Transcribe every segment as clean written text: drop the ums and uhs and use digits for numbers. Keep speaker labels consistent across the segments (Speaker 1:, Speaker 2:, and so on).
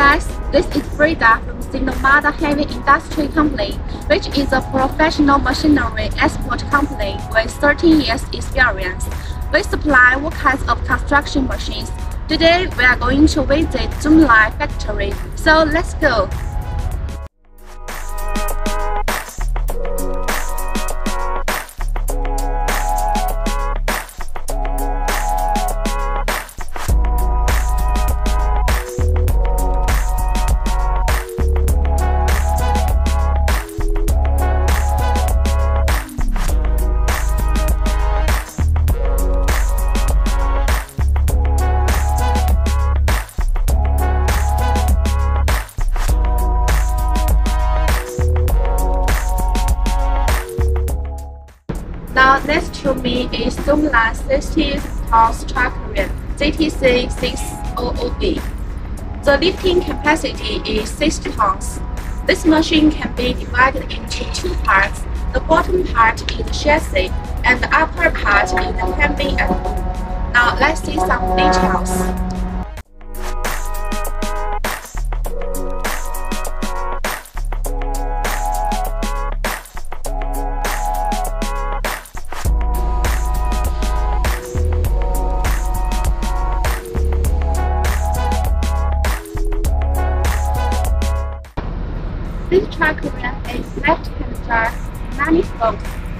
Speaker 1: guys, this is Freda from SINOMADA Heavy Industry Company, which is a professional machinery export company with 13 years experience. We supply all kinds of construction machines. Today, we are going to visit ZOOMLION factory, so let's go! Now next to me is ZOOMLION ZTC600V. The lifting capacity is 60 tons. This machine can be divided into two parts. The bottom part is the chassis and the upper part is the cabin and boom. Now let's see some details. This tractor is left-hand drive manifold,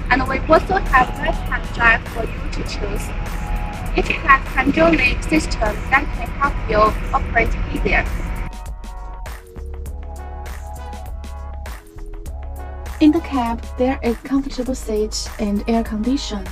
Speaker 1: and we also have right-hand drive for you to choose. It has hydraulic system that can help you operate easier.
Speaker 2: In the cab, there is comfortable seats and air conditioning.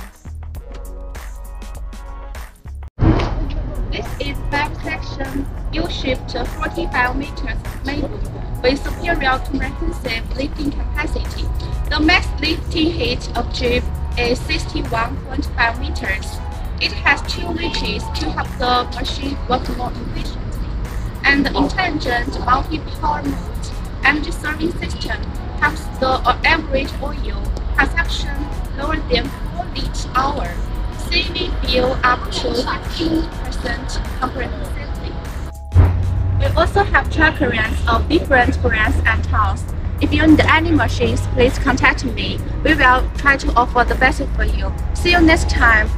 Speaker 1: This is 5-section U-shaped 45 meters maple with superior comprehensive lifting capacity. The max lifting height achieved is 61.5 meters. It has two winches to help the machine work more efficiently, and the intelligent multi-power mode energy saving system helps the average oil consumption lower than 4 liters per hour, saving fuel up to 15% comprehensively. We also have trackers of different brands and tools. If you need any machines, please contact me. We will try to offer the best for you. See you next time.